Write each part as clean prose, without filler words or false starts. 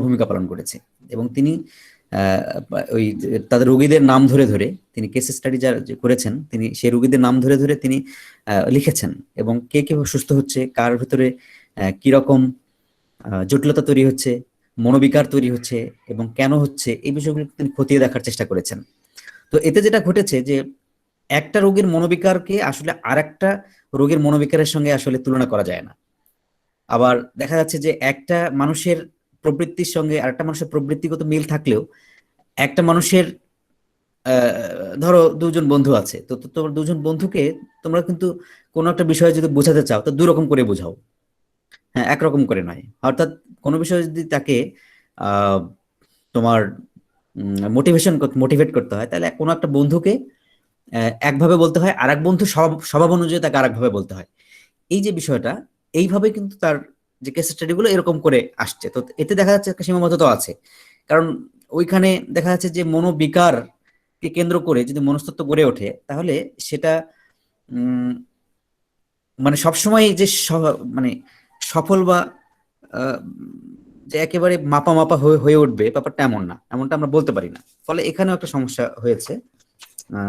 ভূমিকা পালন করেছে। এবং তিনি ওই তাদের রোগীদের নাম ধরে ধরে তিনি কেস স্টাডি যা করেছেন, তিনি সেই রোগীদের নাম ধরে ধরে তিনি লিখেছেন, এবং কে কিভাবে সুস্থ হচ্ছে, কার ভিতরে কিরকম জটিলতা তৈরি হচ্ছে, মনোবিকার তৈরি হচ্ছে এবং কেন হচ্ছে, এই বিষয়গুলো তিনি খতিয়ে দেখার চেষ্টা করেছেন। তো এতে যেটা ঘটেছে যে একটা রোগীর মনোবিকারকে আসলে আরেকটা রোগীর মনোবিকারের সঙ্গে আসলে তুলনা করা যায় না। আবার দেখা যাচ্ছে যে একটা মানুষের প্রবৃত্তির সঙ্গে আরেকটা মানুষের প্রবৃত্তিগত মিল থাকলেও একটা মানুষের ধরো দুজন বন্ধু আছে, তো তোমার দুজন বন্ধুকে তোমরা কিন্তু কোনো একটা বিষয়ে যদি বোঝাতে চাও তো দুই রকম করে বোঝাও, হ্যাঁ, একরকম করে নয়। অর্থাৎ কোনো বিষয়ে যদি তাকে আহ তোমার মোটিভেট করতে হয়, তাহলে কোনো একটা বন্ধুকে একভাবে বলতে হয়, আর এক বন্ধু স্বভাব অনুযায়ী তাকে আরেকভাবে বলতে হয়। এই যে বিষয়টা, এইভাবে কিন্তু তার যে কেস স্টাডি গুলো এরকম করে আসছে। তো এতে দেখা যাচ্ছে একটা সীমাবদ্ধতা আছে, কারণ ওইখানে দেখা যাচ্ছে যে মনোবিকার কে কেন্দ্র করে যদি মনস্তত্ত্ব গড়ে ওঠে, তাহলে সেটা উম মানে সবসময় যে মানে সফল বা আহ, যে একেবারে মাপা মাপা হয়ে হয়ে উঠবে ব্যাপারটা এমন না, এমনটা আমরা বলতে পারি না। ফলে এখানেও একটা সমস্যা হয়েছে।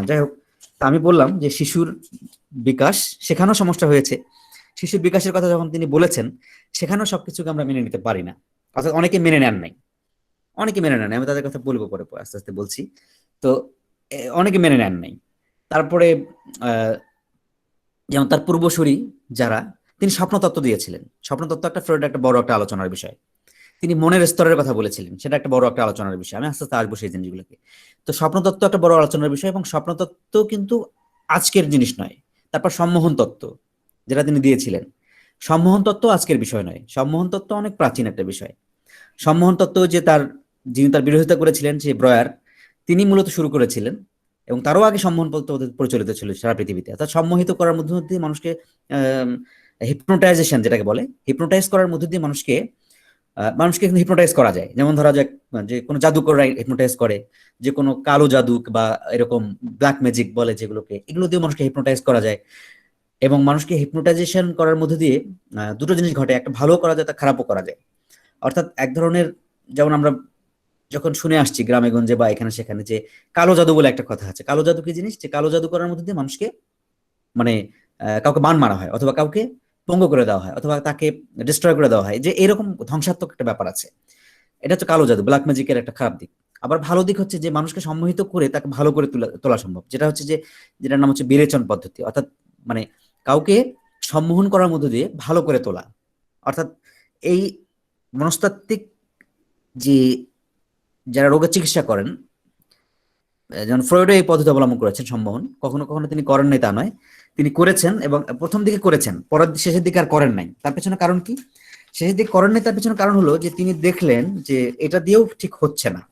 যাই হোক, তা আমি বললাম যে শিশুর বিকাশ, সেখানেও সমস্যা হয়েছে। শিশুর বিকাশের কথা যখন তিনি বলেছেন, সেখানেও সবকিছুকে আমরা মেনে নিতে পারি না, অর্থাৎ অনেকে মেনে নেন নাই। অনেকে মেনে নেন নাই, আমি তাদের কথা বলবো পরে পরে, আস্তে আস্তে বলছি। তো অনেকে মেনে নেন নাই। তারপরে আহ, যেমন তার পূর্বসূরি যারা, তিনি স্বপ্নতত্ত্ব দিয়েছিলেন। স্বপ্নতত্ত্ব একটা ফ্রয়েডের একটা বড় একটা আলোচনার বিষয়। তিনি মনের স্তরের কথা বলেছিলেন, সেটা একটা বড় একটা আলোচনার বিষয়। আমি আস্তে আস্তে আসবো সেই জিনিসগুলোকে। তো স্বপ্নতত্ত্ব একটা বড় আলোচনার বিষয়, এবং স্বপ্নতত্ত্ব কিন্তু আজকের জিনিস নয়। তারপর সম্মোহন তত্ত্ব যেটা তিনি দিয়েছিলেন, সম্মোহন তত্ত্ব আজকের বিষয় নয়, সম্মোহন তত্ত্ব অনেক প্রাচীন একটা বিষয়। সম্মোহন তত্ত্ব যে যিনি তার বিরোধিতা করেছিলেন, যে ব্রয়ার, তিনি মূলত শুরু করেছিলেন। এবং তারও আগে সম্মোহন তত্ত্ব প্রচলিত ছিল সারা পৃথিবীতে। অর্থাৎ সম্মোহিত করার মধ্য দিয়ে মানুষকে হিপনোটাইজেশন যেটাকে বলে, হিপনোটাইজ করার মধ্য দিয়ে মানুষকে কিন্তু হিপনোটাইজ করা যায়। যেমন ধরা যাক, যে কোনো জাদুকররা হিপনোটাইজ করে, যে কোনো কালো জাদু বা এরকম ব্ল্যাক ম্যাজিক বলে যেগুলোকে, এগুলো দিয়ে মানুষকে হিপনোটাইজ করা যায়। এবং মানুষকে হিপনোটাইজেশন করার মধ্যে দিয়ে দুটো জিনিস ঘটে, একটা ভালো করা যায়, তা খারাপও করা যায়। অর্থাৎ এক ধরনের, যেমন আমরা যখন শুনে আসছি গ্রামে গঞ্জে বা এখানে সেখানে, যে কালো জাদু বলে একটা কথা আছে। কালো জাদু কি জিনিস? যে কালো জাদু করার মধ্যে দিয়ে মানুষকে মানে কাউকে বান মারা হয়, অথবা কাউকে পঙ্গু করে দেওয়া হয়, অথবা তাকে ডিস্ট্রয় করে দেওয়া হয়, যে এরকম ধ্বংসাত্মক একটা ব্যাপার আছে। এটা হচ্ছে কালো জাদু, ব্ল্যাক ম্যাজিকের একটা খারাপ দিক। আবার ভালো দিক হচ্ছে যে মানুষকে সম্মোহিত করে তাকে ভালো করে তোলা সম্ভব, যেটা হচ্ছে যে, যেটার নাম হচ্ছে বিরেচন পদ্ধতি। অর্থাৎ মানে কাউকে সম্মোহন করার মধ্য দিয়ে ভালো করে তোলা। অর্থাৎ এই মনস্তাত্ত্বিক যে যারা রোগের চিকিৎসা করেন, যেমন ফ্রয়েডও এই পদ্ধতি অবলম্বন করেছেন সম্মোহন। কখনো কখনো তিনি করেন নাই তা নয়, তিনি করেছেন, এবং প্রথম দিকে করেছেন, পরের শেষের দিকে আর করেন নাই। তার পেছনে কারণ কি? শেষের দিকে করেন নাই, তার পেছনে কারণ হলো যে তিনি দেখলেন যে এটা দিয়েও ঠিক হচ্ছে না।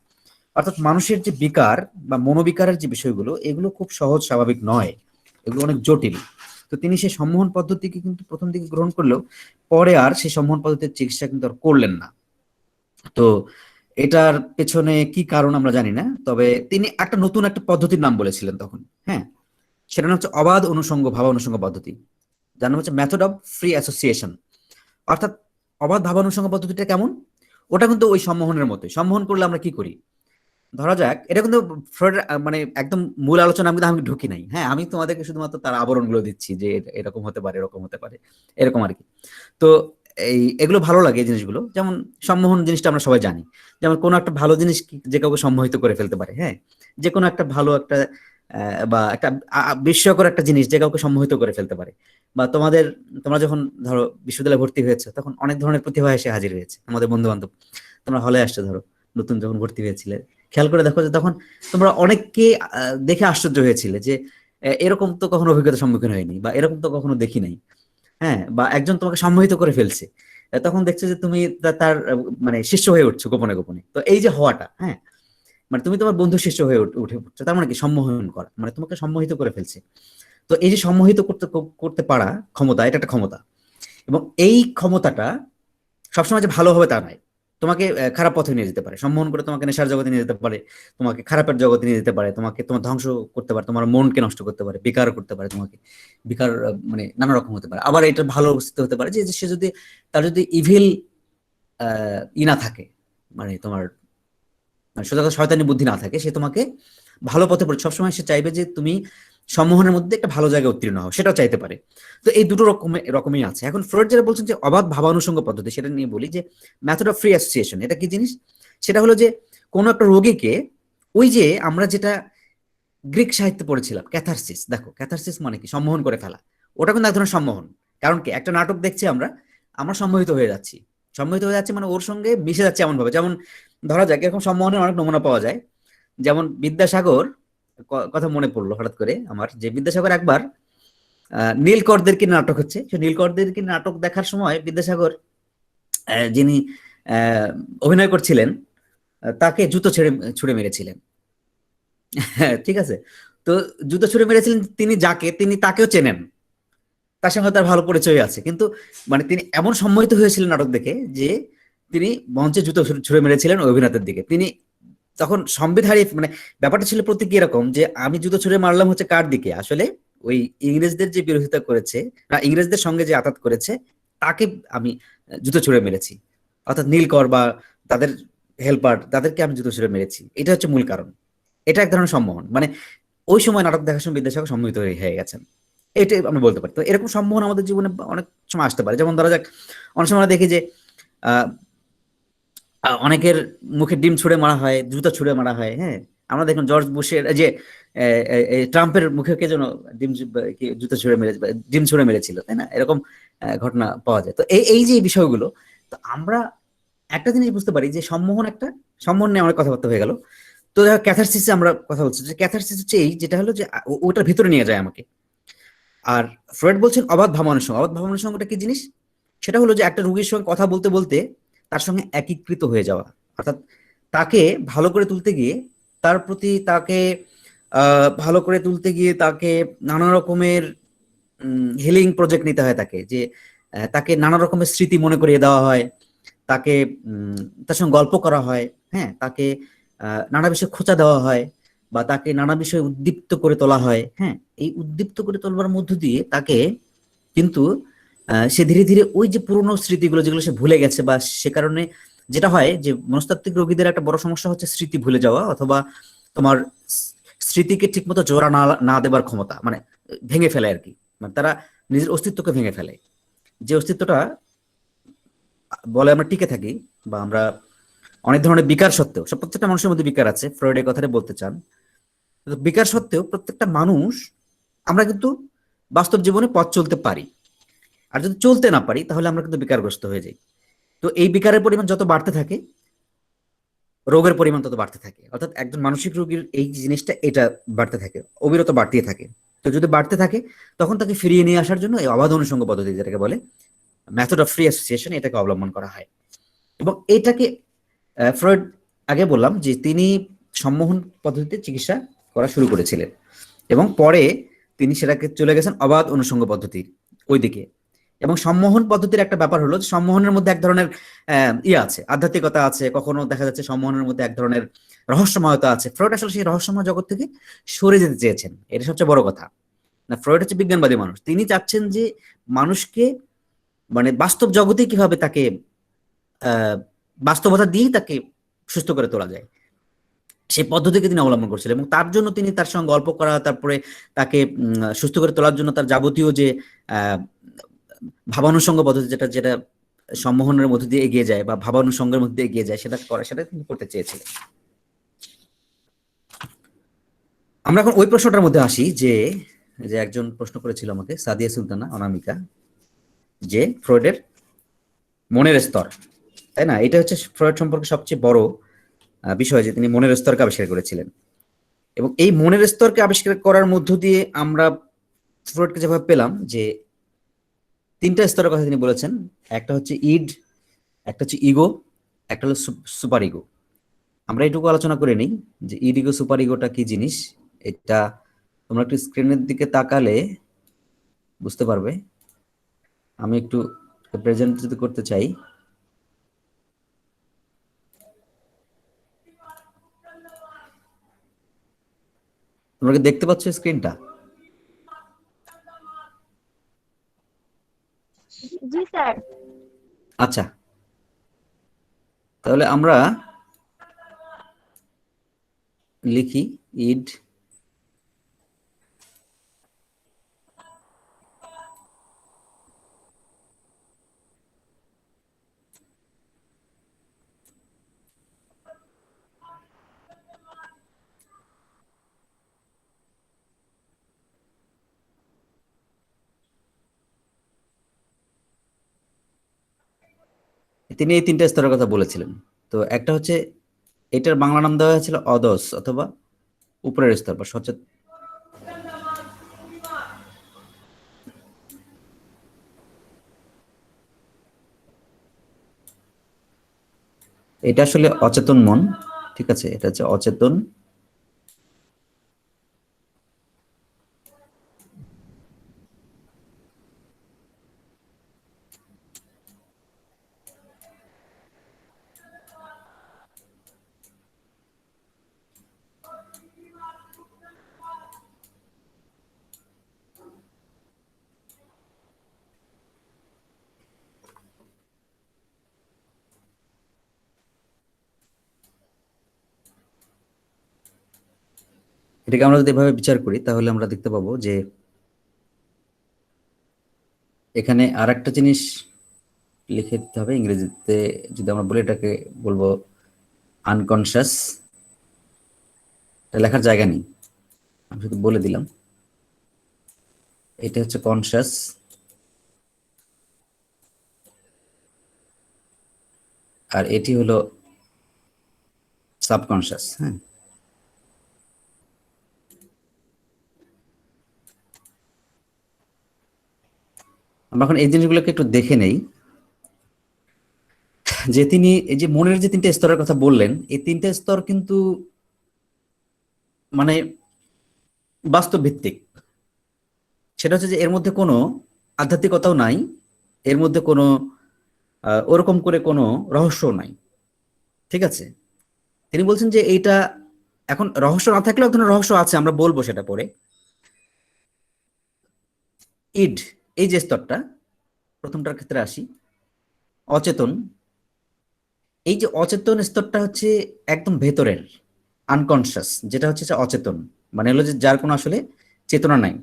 অর্থাৎ মানুষের যে বিকার বা মনোবিকারের যে বিষয়গুলো, এগুলো খুব সহজ স্বাভাবিক নয়, এগুলো অনেক জটিল। তো তিনি সেই সম্মোহন পদ্ধতিকে কিন্তু প্রথম দিকে গ্রহণ করলেও পরে আর সেই সম্মোহন পদ্ধতির চিকিৎসা কিন্তু আর করলেন না। তো এটার পেছনে কি কারণ আমরা জানি না, তবে তিনি একটা নতুন একটা পদ্ধতির নাম বলেছিলেন তখন। হ্যাঁ, সেটা নাম হচ্ছে অবাধ অনুষঙ্গ ভাবানুষঙ্গ পদ্ধতি, যার নাম হচ্ছে মেথড অফ ফ্রি অ্যাসোসিয়েশন। অর্থাৎ অবাধ ভাবানুষঙ্গ পদ্ধতিটা কেমন? ওটা কিন্তু ওই সম্মোহনের মতোই। সম্মোহন করলে আমরা কি করি? ধরা যাক, এটা কিন্তু ফ্রয়েডের মানে একদম মূল আলোচনা আমি ঢুকি নাই। হ্যাঁ, আমি তোমাদেরকে শুধুমাত্র তার আবরণগুলো দিচ্ছি, যে এরকম হতে পারে, এরকম হতে পারে, এরকম আর কি। তো এগুলো ভালো লাগে এই জিনিসগুলো। যেমন সম্মোহন জিনিসটা আমরা সবাই জানি। যেমন কোনো একটা ভালো জিনিস যে কাউকে সম্মোহিত করে ফেলতে পারে। হ্যাঁ, যে কোনো একটা ভালো একটা বা একটা বিস্ময়কর একটা জিনিস যে কাউকে সম্মোহিত করে ফেলতে পারে। বা তোমরা যখন ধরো বিশ্ববিদ্যালয়ে ভর্তি হয়েছে, তখন অনেক ধরনের প্রতিভা এসে হাজির হয়েছে, আমাদের বন্ধু বান্ধব। তোমরা হলে আসছো ধরো, নতুন যখন ভর্তি হয়েছিলে, খেয়াল করে দেখো যে তখন তোমরা অনেককে দেখে আশ্চর্য হয়েছিলে যে এরকম তো কখনো অভিজ্ঞতার সম্মুখীন হয়নি, বা এরকম তো কখনো দেখি নাই। হ্যাঁ, বা একজন তোমাকে সম্মোহিত করে ফেলছে, তখন দেখছো যে তুমি তার মানে শিষ্য হয়ে উঠছো গোপনে গোপনে। তো এই যে হওয়াটা, হ্যাঁ, মানে তুমি তোমার বন্ধু শিষ্য হয়ে উঠে উঠছো, তার মানে কি? সম্মোহন করা মানে তোমাকে সম্মোহিত করে ফেলছে। তো এই যে সম্মোহিত করতে করতে পারা ক্ষমতা, এটা একটা ক্ষমতা। এবং এই ক্ষমতাটা সবসময় যে ভালো হবে তা নয়, তোমাকে খারাপ পথে নিয়ে যেতে পারে। সম্মোহন করে তোমাকে নেশার জগতে নিয়ে যেতে পারে, তোমাকে খারাপের জগতে নিয়ে যেতে পারে, তোমাকে তোমার ধ্বংস করতে পারে, তোমার মনকে নষ্ট করতে পারে, বিকার করতে পারে তোমাকে। বিকার মানে নানা রকম হতে পারে। আবার এটা ভালো অবস্থিত হতে পারে যে সে যদি, তার যদি ইভিল ই না থাকে, মানে তোমার সোজা কথা শয়তানি বুদ্ধি না থাকে, সে তোমাকে ভালো পথে সবসময় সে চাইবে যে তুমি সম্মোহনের মধ্যে একটা ভালো জায়গায় উত্তীর্ণ হও, সেটাও চাইতে পারে। তো এই দুটো রকমই আছে। এখন ফ্রয়েড যেটা বলছেন যে অবাধ ভাবানুষঙ্গ পদ্ধতি, সেটা নিয়ে বলি যে মেথড অফ ফ্রি অ্যাসোসিয়েশন, এটা কি জিনিস? সেটা হলো যে কোনো একটা রোগীকে, ওই যে আমরা যেটা গ্রিক সাহিত্যে পড়েছিলাম ক্যাথারসিস, দেখো ক্যাথারসিস মানে কি? সম্মোহন করে ফেলা। ওটা কিন্তু এক ধরনের সম্মোহন। কারণ কি, একটা নাটক দেখছি আমরা, আমরা সম্মোহিত হয়ে যাচ্ছি। সম্মোহিত হয়ে যাচ্ছে মানে ওর সঙ্গে মিশে যাচ্ছে এমন ভাবে, যেমন ধরা যাক এরকম সম্মোহনের অনেক নমুনা পাওয়া যায়। যেমন বিদ্যাসাগর, কথা মনে পড়লো হঠাৎ করে আমার, যে বিদ্যাসাগর একবার নীলকরদের কি নাটক হচ্ছে, সে নীলকরদের কি নাটক দেখার সময় বিদ্যাসাগর যিনি অভিনয় করছিলেন তাকে জুতো ছেড়ে ছুড়ে মেরেছিলেন। হ্যাঁ, ঠিক আছে। তো জুতো ছুড়ে মেরেছিলেন তিনি যাকে, তিনি তাকেও চেনেন, তার সঙ্গে তার ভালো পরিচয় আছে, কিন্তু মানে তিনি এমন সম্মোহিত হয়েছিলেন নাটক দেখে যে তিনি মঞ্চে জুতো ছুড়ে মেরেছিলেন ওই অভিনেতার দিকে। তিনি তখন সম্বিত হারিয়ে, মানে ব্যাপারটা ছিল প্রতীকী এরকম যে আমি জুতো ছুড়ে মারলাম হচ্ছে কার দিকে, আসলে ওই ইংরেজদের যে বিরোধিতা করেছে, না ইংরেজদের সঙ্গে যে আঘাত করেছে তাকে আমি জুতো ছুড়ে মেরেছি। অর্থাৎ নীলকর বা তাদের হেল্পার, তাদেরকে আমি জুতো ছুড়ে মেরেছি, এটা হচ্ছে মূল কারণ। এটা এক ধরনের সম্মোহন, মানে ওই সময় নাটক দেখার সময় বিদ্যাসাগর সম্মোহিত হয়ে গেছেন, এটাই আমরা বলতে পারি। তো এরকম সম্মোহন আমাদের জীবনে অনেক সময় আসতে পারে। যেমন ধরা যাক অনেক সময় আমরা দেখি যে আহ অনেকের মুখে ডিম ছুঁড়ে মারা হয়, জুতা ছুঁড়ে মারা হয়। হ্যাঁ, আমরা দেখুন জর্জ বুশের যে ট্রাম্পের মুখে কে যেন ডিম জুতা ছুঁড়ে মেরে, ডিম ছুঁড়ে মেরেছিল, তাই না? এরকম ঘটনা পাওয়া যায়। তো এই এই যে বিষয়গুলো, তো আমরা একটা জিনিস বুঝতে পারি যে সম্মোহন একটা, সম্মোহন নিয়ে অনেক কথাবার্তা হয়ে গেল। তো ক্যাথারসিসে আমরা কথা বলছি যে ক্যাথারসিস হচ্ছে এই, যেটা হলো যে ওটার ভিতরে নিয়ে যায় আমাকে। আর ফ্রয়েড বলছেন অবাধ ভাবানুসঙ্গ। অবাধ ভাবানুসঙ্গটা কি জিনিস? সেটা হলো যে একটা রোগীর সঙ্গে কথা বলতে বলতে তার সঙ্গে একীকৃত হয়ে যাওয়া। অর্থাৎ তাকে ভালো করে তুলতে গিয়ে, তার প্রতি তাকে ভালো করে তুলতে গিয়ে তাকে নানা রকমের হিলিং প্রজেক্ট নিতে হয় তাকে, যে তাকে নানা রকমের স্মৃতি মনে করিয়ে দেওয়া হয়, তাকে তার সঙ্গে গল্প করা হয়, হ্যাঁ, তাকে নানা বিষয়ে খোঁচা দেওয়া হয়, বা তাকে নানা বিষয়ে উদ্দীপ্ত করে তোলা হয়। হ্যাঁ, এই উদ্দীপ্ত করে তোলবার মধ্য দিয়ে তাকে কিন্তু সে ধীরে ধীরে ওই যে পুরোনো স্মৃতিগুলো যেগুলো সে ভুলে গেছে, বা সে কারণে যেটা হয় যে মনস্তাত্ত্বিক রোগীদের একটা বড় সমস্যা হচ্ছে স্মৃতি ভুলে যাওয়া, অথবা তোমার স্মৃতিকে ঠিকমতো জোড়া না না দেবার ক্ষমতা, মানে ভেঙে ফেলে আর কি। মানে তারা নিজের অস্তিত্বকে ভেঙে ফেলে, যে অস্তিত্বটা বলে আমরা টিকে থাকি, বা আমরা অনেক ধরনের বিকার সত্ত্বেও, সব প্রত্যেকটা মানুষের মধ্যে বিকার আছে, ফ্রয়েড এই কথাটা বলতে চান। তো বিকার সত্ত্বেও প্রত্যেকটা মানুষ আমরা কিন্তু বাস্তব জীবনে পথ চলতে পারি। আর যদি চলতে না পারি তাহলে আমরা কিন্তু বিকারগ্রস্ত হয়ে যাই। তো এই বিকারের পরিমাণ যত বাড়তে থাকে, রোগের পরিমাণ তত বাড়তে থাকে। অর্থাৎ একজন মানসিক রোগীর এই জিনিসটা এটা বাড়তে থাকে, অবিরত বাড়তেই থাকে। তো যদি বাড়তে থাকে তখন তাকে ফিরিয়ে নিয়ে আসার জন্য এই অবাধ অনুষঙ্গ পদ্ধতি, যেটাকে বলে মেথড অফ ফ্রি অ্যাসোসিয়েশন, এটাকে অবলম্বন করা হয়। এবং এটাকে ফ্রয়েড, আগে বললাম যে তিনি সম্মোহন পদ্ধতিতে চিকিৎসা করা শুরু করেছিলেন, এবং পরে তিনি সেটাকে চলে গেছেন অবাধ অনুষঙ্গ পদ্ধতির ওইদিকে। এবং সম্মোহন পদ্ধতির একটা ব্যাপার হলো, সম্মোহনের মধ্যে এক ধরনের আছে, আধ্যাত্মিকতা আছে, কখনো দেখা যাচ্ছে সম্মোহনের মধ্যে এক ধরনের রহস্যময়তা আছে। ফ্রয়েড আসলে সেই রহস্যময় জগৎ থেকে সরে যেতে চেয়েছেন, এটা সবচেয়ে বড় কথা। না, ফ্রয়েড হচ্ছে বিজ্ঞানবাদী মানুষ, তিনি চাচ্ছেন যে মানুষকে মানে বাস্তব জগতে কিভাবে তাকে আহ বাস্তবতা দিয়েই তাকে সুস্থ করে তোলা যায়, সেই পদ্ধতিকে তিনি অবলম্বন করছিলেন। এবং তার জন্য তিনি তার সঙ্গে গল্প করা, তারপরে তাকে সুস্থ করে তোলার জন্য তার যাবতীয় যে আহ ভাবানুষঙ্গ পদ্ধতি, যেটা যেটা সম্মোহনের মধ্যে দিয়ে এগিয়ে যায় বা ভাবানুষঙ্গের মধ্যে দিয়ে এগিয়ে যায়, সেটা করা, সেটা তিনি করতে চেয়েছিলেন। আমরা এখন ওই প্রশ্নটার মধ্যে আসি যে, যে একজন প্রশ্ন করেছিল আমাকে, সাদিয়া সুলতানা অনামিকা, যে ফ্রয়েডের মনের স্তর, তাই না? এটা হচ্ছে ফ্রয়েড সম্পর্কে সবচেয়ে বড় বিষয়, যে তিনি মনের স্তরকে আবিষ্কার করেছিলেন। এবং এই মনের স্তরকে আবিষ্কার করার মধ্য দিয়ে আমরা ফ্রয়েডকে যেভাবে পেলাম, যে তিনটা স্তরের কথা তিনি বলেছেন। একটা হচ্ছে ইড, একটা হচ্ছে ইগো, একটা হলো সুপার ইগো। আমরা এটুকু আলোচনা করে নিই যে ইড, ইগো, সুপার ইগোটা কি জিনিস। এটা তোমরা একটু স্ক্রিনের দিকে তাকালে বুঝতে পারবে। আমি একটু প্রেজেন্ট যদি করতে চাই, তোমরা কি দেখতে পাচ্ছ স্ক্রিনটা? জি স্যার। আচ্ছা, তাহলে আমরা লিখি ইড তিনি এই তিনটা স্তরের কথা বলেছিলেন। তো একটা হচ্ছে, এটার বাংলা নাম দেওয়া হয়েছিল অদস অথবা উপরের স্তর বা সচেতন। এটা আসলে অচেতন মন, ঠিক আছে, এটা হচ্ছে অচেতন। এটাকে আমরা যদি এভাবে বিচার করি তাহলে আমরা দেখতে পাবো যে এখানে আর একটা জিনিস লিখে দিতে হবে ইংরেজিতে। যদি আমরা বলি, এটাকে বলবো আনকনশাস। লেখার জায়গা নেই, আমি শুধু বলে দিলাম। এটা হচ্ছে কনশাস, আর এটি হলো সাবকনশাস। হ্যাঁ, আমরা এখন এই জিনিসগুলোকে একটু দেখে নেই, যে তিনি এই যে মনের যে তিনটা স্তরের কথা বললেন, এই তিনটা স্তর কিন্তু মানে বাস্তব ভিত্তিক। সেটা হচ্ছে যে এর মধ্যে কোনো আধ্যাত্মিকতাও নাই, এর মধ্যে কোনো ওরকম করে কোনো রহস্য নাই, ঠিক আছে। তিনি বলছেন যে এইটা এখন রহস্য না থাকলেও এক ধরনের রহস্য আছে, আমরা বলবো সেটা পরে। ইড, এই যে স্তরটা, প্রথমটার ক্ষেত্রে আসি, অচেতন। এই যে অচেতন স্তরটা হচ্ছে একদম ভেতরের আনকনশাস, যেটা হচ্ছে যে অচেতন, মানে হলো যে যার কোনো আসলে চেতনা নাই।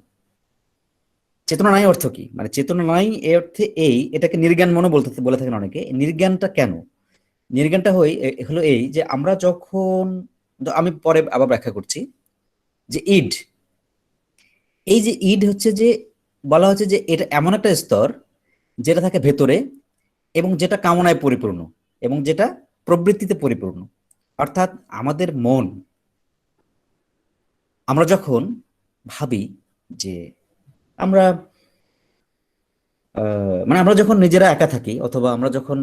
চেতনা নাই অর্থ কি, মানে চেতনা নাই এই অর্থে এই, এটাকে নির্জ্ঞান মনে বলতে বলে থাকেন অনেকে। নির্জ্ঞানটা কেন? নির্জ্ঞানটা হলো এই যে আমরা যখন, আমি পরে আবার ব্যাখ্যা করছি, যে ইড, এই যে ইড হচ্ছে যে বলা হচ্ছে যে এটা এমন একটা স্তর যেটা থাকে ভেতরে, এবং যেটা কামনায় পরিপূর্ণ, এবং যেটা প্রবৃত্তিতে পরিপূর্ণ। অর্থাৎ আমাদের মন, আমরা যখন ভাবি যে আমরা মানে আমরা যখন নিজেরা একা থাকি, অথবা আমরা যখন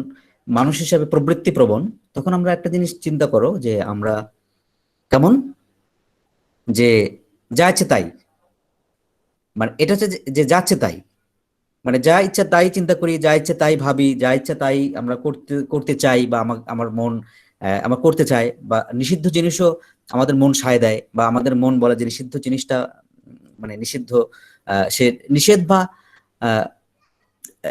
মানুষ হিসাবে প্রবৃত্তি প্রবণ, তখন আমরা একটা জিনিস চিন্তা করো যে আমরা কেমন, যে যা ইচ্ছে তাই, মানে এটা হচ্ছে যে যা ইচ্ছে তাই, মানে যা ইচ্ছা তাই চিন্তা করি, যা ইচ্ছা তাই ভাবি, যা ইচ্ছা তাই আমরা করতে করতে চাই, বা আমার আমার মন আমার করতে চায়, বা নিষিদ্ধ জিনিসও আমাদের মন সায় দেয়, বা আমাদের মন বলে যে নিষিদ্ধ জিনিসটা মানে নিষিদ্ধ, সে নিষেধ বা আহ,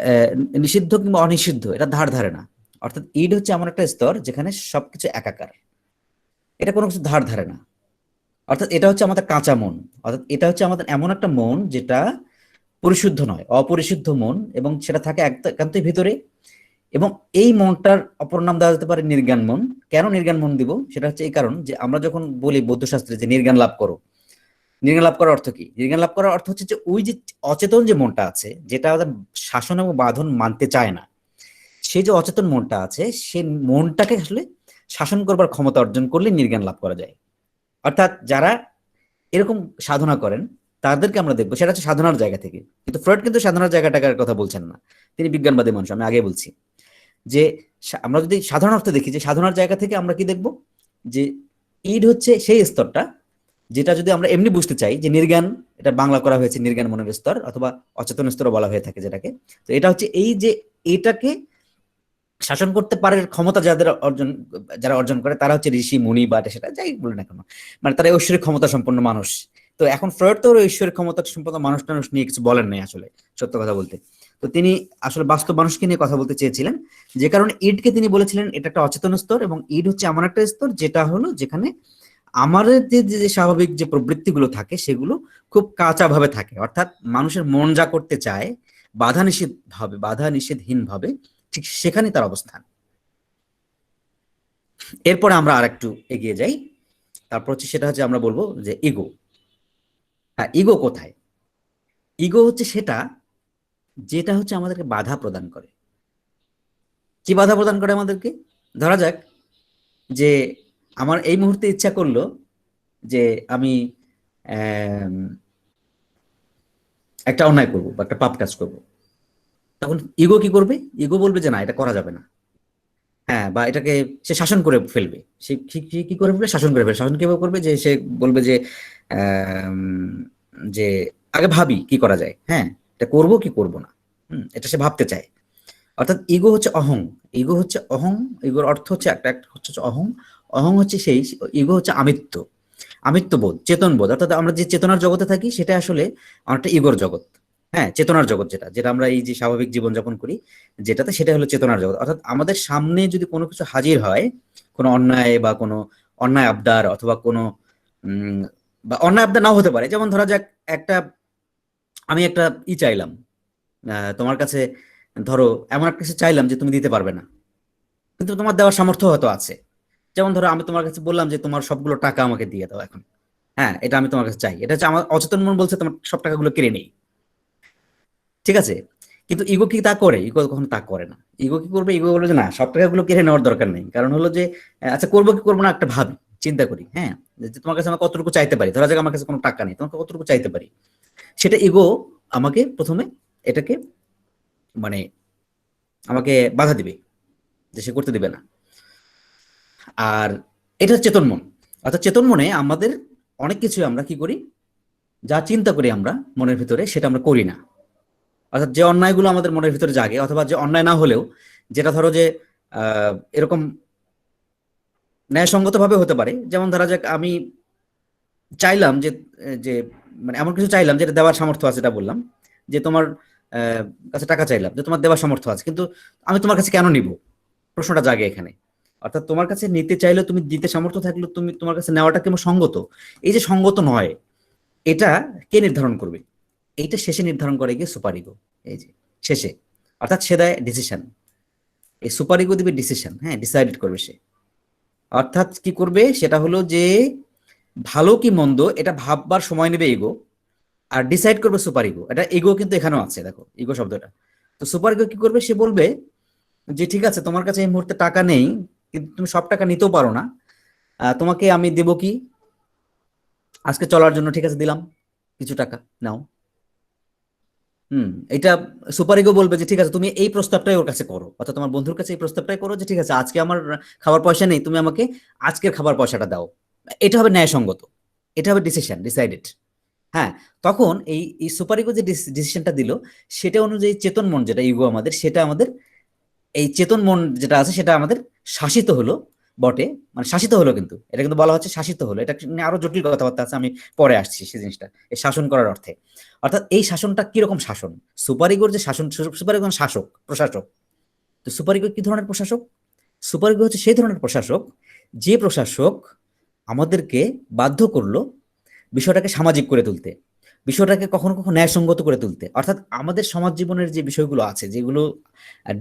আহ, নিষিদ্ধ কিংবা অনিষিদ্ধ এটা ধার ধারে না। অর্থাৎ ইড হচ্ছে এমন একটা স্তর যেখানে সবকিছু একাকার, এটা কোনো কিছু ধার ধারে না। অর্থাৎ এটা হচ্ছে আমাদের কাঁচা মন, অর্থাৎ এটা হচ্ছে আমাদের এমন একটা মন যেটা পরিশুদ্ধ নয়, অপরিশুদ্ধ মন, এবং সেটা থাকে একান্তই ভিতরে। এবং এই মনটার অপর নাম দেওয়া যেতে পারে নির্জ্ঞান মন। কেন নির্জ্ঞান মন দিব, সেটা হচ্ছে এই কারণ যে আমরা যখন বলি বৌদ্ধ শাস্ত্রে যে নির্জ্ঞান লাভ করো, নির্জ্ঞান লাভ করার অর্থ কি? নির্জ্ঞান লাভ করার অর্থ হচ্ছে যে ওই যে অচেতন যে মনটা আছে, যেটা আমাদের শাসন এবং বাঁধন মানতে চায় না, সেই যে অচেতন মনটা আছে, সেই মনটাকে আসলে শাসন করবার ক্ষমতা অর্জন করলে নির্জ্ঞান লাভ করা যায়। অর্থাৎ যারা এরকম সাধনা করেন তাদেরকে আমরা দেখবো, সেটা হচ্ছে সাধনার জায়গা থেকে। কিন্তু ফ্রয়েড কিন্তু সাধনার জায়গাটার কথা বলছেন না, তিনি বিজ্ঞানবাদী মানুষ, আমি আগে বলছি। যে আমরা যদি সাধারণ অর্থে দেখি, যে সাধনার জায়গা থেকে আমরা কি দেখব, যে ইড হচ্ছে সেই স্তরটা যেটা যদি আমরা এমনি বুঝতে চাই যে নির্জ্ঞান, এটা বাংলা করা হয়েছে নির্জ্ঞান মনের স্তর, অথবা অচেতন স্তর বলা হয়ে থাকে যেটাকে। তো এটা হচ্ছে এই যে এটাকে শাসন করতে পারে ক্ষমতা যাদের অর্জন, যারা অর্জন করে তারা হচ্ছে ঋষি মুনি, বা সেটা যাই বলে না কেন, মানে তারা ঐশ্বরিক ক্ষমতা সম্পন্ন মানুষ। তো এখন ফ্রয়েড তো ঐশ্বরিক ক্ষমতা সম্পন্ন মানুষ টানুষ নিয়ে কিছু বলেন নাই আসলে, সত্য কথা বলতে। তো তিনি আসলে বাস্তব মানুষকে নিয়ে কথা বলতে চেয়েছিলেন, যে কারণে ইডকে তিনি বলেছিলেন এটা একটা অচেতন স্তর, এবং ইড হচ্ছে এমন একটা স্তর যেটা হলো যেখানে আমাদের যে যে স্বাভাবিক যে প্রবৃত্তিগুলো থাকে সেগুলো খুব কাঁচা ভাবে থাকে, অর্থাৎ মানুষের মন যা করতে চায় বাধা নিষেধহীন ভাবে, ঠিক সেখানে তার অবস্থান। এরপরে আমরা আর একটু এগিয়ে যাই, তারপর হচ্ছে সেটা হচ্ছে আমরা বলবো যে ইগো। হ্যাঁ, ইগো কোথায়? ইগো হচ্ছে সেটা যেটা হচ্ছে আমাদেরকে বাধা প্রদান করে। কি বাধা প্রদান করে আমাদেরকে? ধরা যাক যে আমার এই মুহূর্তে ইচ্ছা করলো যে আমি আম, একটা অন্যায় করব বা একটা পাপ কাজ করব, তখন ইগো কি করবে? ইগো বলবে যে না, এটা করা যাবে না। হ্যাঁ, বা এটাকে সে শাসন করে ফেলবে। সে কি করে ফেলবে? শাসন করে ফেলবে। শাসন কিভাবে করবে? যে সে বলবে যে আম, যে আগে ভাবি কি করা যায়, হ্যাঁ, এটা করব কি করব না। এটা সে ভাবতে চায়। অর্থাৎ ইগো হচ্ছে অহং। ইগো হচ্ছে অহং। ইগোর অর্থ হচ্ছে একটা একটা হচ্ছে অহং। অহং হচ্ছে সেই, ইগো হচ্ছে আমিত্ব, আমিত্ববোধ, চেতনবোধ। অর্থাৎ আমরা যে চেতনার জগতে থাকি সেটা আসলে অনেকটা ইগোর জগৎ। হ্যাঁ, চেতনার জগৎ যেটা যেটা আমরা এই যে স্বাভাবিক জীবনযাপন করি যেটাতে, সেটা হলো চেতনার জগৎ। অর্থাৎ আমাদের সামনে যদি কোনো কিছু হাজির হয়, কোনো অন্যায় বা কোনো অন্যায় আবদার অথবা কোনো উম বা অন্যায় আবদার নাও হতে পারে, যেমন ধরা যাক একটা আমি একটা চাইলাম তোমার কাছে, ধরো এমন একটা কিছু চাইলাম যে তুমি দিতে পারবে না, কিন্তু তোমার দেওয়ার সামর্থ্য হয়তো আছে। যেমন ধরো আমি তোমার কাছে বললাম যে তোমার সবগুলো টাকা আমাকে দিয়ে দাও এখন। হ্যাঁ, এটা আমি তোমার কাছে চাই, এটা হচ্ছে আমার অচেতন মন বলছে তোমার সব টাকাগুলো কেড়ে নেই। ঠিক আছে? কিন্তু ইগো কি তা করে? ইগো কখনো তা করে না। ইগো কি করবে? ইগো বলবে যে না, সব টাকাগুলো কেড়ে নেওয়ার দরকার নেই। কারণ হলো যে আচ্ছা করবো কি করবো না একটা ভাবি, চিন্তা করি। হ্যাঁ, যে তোমার কাছে আমি কতটুকু চাইতে পারি। ধরা যাক আমার কাছে কোনো টাকা নেই, তোমাকে কতটুকু চাইতে পারি, সেটা ইগো আমাকে প্রথমে এটাকে মানে আমাকে বাধা দিবে, যে সে করতে দিবে না। আর এটা চেতন মন। অর্থাৎ চেতন মনে আমাদের অনেক কিছু আমরা কি করি, যা চিন্তা করি আমরা মনের ভিতরে সেটা আমরা করি না। অর্থাৎ যে অন্যায়গুলো আমাদের মনের ভিতরে জাগে, অথবা যে অন্যায় না হলেও যেটা ধরো যে এরকম ন্যায়সঙ্গত ভাবে হতে পারে, যেমন ধরা যাক আমি চাইলাম যে যে মানে এমন কিছু চাইলাম যেটা দেওয়ার সামর্থ্য আছে, এটা বললাম যে তোমার কাছে টাকা চাইলাম যে তোমার দেওয়ার সামর্থ্য আছে, কিন্তু আমি তোমার কাছে কেন নিব? প্রশ্নটা জাগে এখানে। অর্থাৎ তোমার কাছে নিতে চাইলে, তুমি দিতে সামর্থ্য থাকলে তুমি তোমার কাছে নেওয়াটা কেমন সঙ্গত? এই যে সঙ্গত নয়, এটা কে নির্ধারণ করবে? এইটা শেষে নির্ধারণ করে গিয়ে সুপার ইগো। এই যে শেষে, অর্থাৎ সে দেয় ডিসিশন। এই সুপার ইগো দিবে ডিসিশন, হ্যাঁ, ডিসাইড করবে সে। অর্থাৎ কি করবে? সেটা হলো যে ভালো কি মন্দ এটা ভাববার সময় নেবে ইগো, আর ডিসাইড করবে সুপার ইগো। এটা ইগো কিন্তু এখানেও আছে, দেখো ইগো শব্দটা। তো সুপার ইগো কি করবে? সে বলবে যে ঠিক আছে, তোমার কাছে এই মুহূর্তে টাকা নেই, কিন্তু তুমি সব টাকা নিতেও পারো না। তোমাকে আমি দেবো কি, আজকে চলার জন্য ঠিক আছে দিলাম কিছু টাকা, নাও। হুম, এটা সুপার ইগো বলবে যে ঠিক আছে, তুমি এই প্রস্তাবটাই ওর কাছে করো, অর্থাৎ তোমার বন্ধুর কাছে এই প্রস্তাবটাই করো যে ঠিক আছে, আজকে আমার খাবার পয়সা নেই, তুমি আমাকে আজকের খাবার পয়সাটা দাও। এটা হবে ন্যায়সঙ্গত, এটা হবে ডিসিশন, ডিসাইডেড। হ্যাঁ, তখন এই সুপার ইগো যে ডিসিশনটা দিল, সেটা অনুযায়ী চেতন মন যেটা ইগো আমাদের, সেটা আমাদের এই চেতন মন যেটা আছে সেটা আমাদের শাসিত হলো বটে। মানে শাসিত হলো, কিন্তু এটা কিন্তু বলা হচ্ছে শাসিত হলো, এটা নিয়ে আরো জটিল কথাবার্তা আছে, আমি পরে আসছি সেই জিনিসটা, এই শাসন করার অর্থে। অর্থাৎ এই শাসনটা কিরকম শাসন? সুপার ইগোর যে শাসন, সুপার ইগো শাসক, প্রশাসক। তো সুপার ইগো কি ধরনের প্রশাসক? সুপার ইগো হচ্ছে সেই ধরনের প্রশাসক যে প্রশাসক আমাদেরকে বাধ্য করলো বিষয়টাকে সামাজিক করে তুলতে, বিষয়টাকে কখনো কখনো ন্যায়সঙ্গত করে তুলতে। অর্থাৎ আমাদের সমাজ জীবনের যে বিষয়গুলো আছে, যেগুলো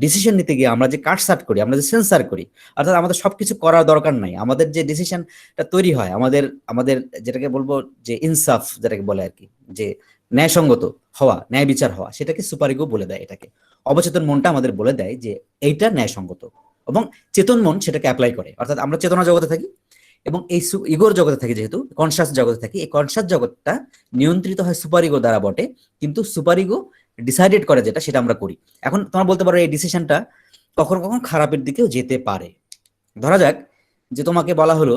ডিসিশন নিতে গিয়ে আমরা যে কাটছাট করি, আমরা যে সেন্সার করি, অর্থাৎ আমাদের সবকিছু করার দরকার নাই, আমাদের যে ডিসিশনটা তৈরি হয়, আমাদের আমাদের যেটাকে বলবো যে ইনসাফ যেটাকে বলে আর কি, যে ন্যায়সঙ্গত হওয়া, ন্যায় বিচার হওয়া, সেটাকে সুপারিগো বলে দেয়। এটাকে অবচেতন মনটা আমাদের বলে দেয় যে এইটা ন্যায়সঙ্গত, এবং চেতন মন সেটাকে অ্যাপ্লাই করে। অর্থাৎ আমরা চেতনা জগতে থাকি এবং এই ইগোর জগতে থাকি, যেহেতু কনসাস জগতে থাকি, এই কনসাস জগৎটা নিয়ন্ত্রিত হয় সুপার ইগো দ্বারা বটে, কিন্তু সুপার ইগো ডিসাইডেড করে যেটা, সেটা আমরা করি। এখন তোমরা বলতে পারো এই ডিসিশনটা কখনো কখনো খারাপের দিকেও যেতে পারে। ধরা যাক যে তোমাকে বলা হলো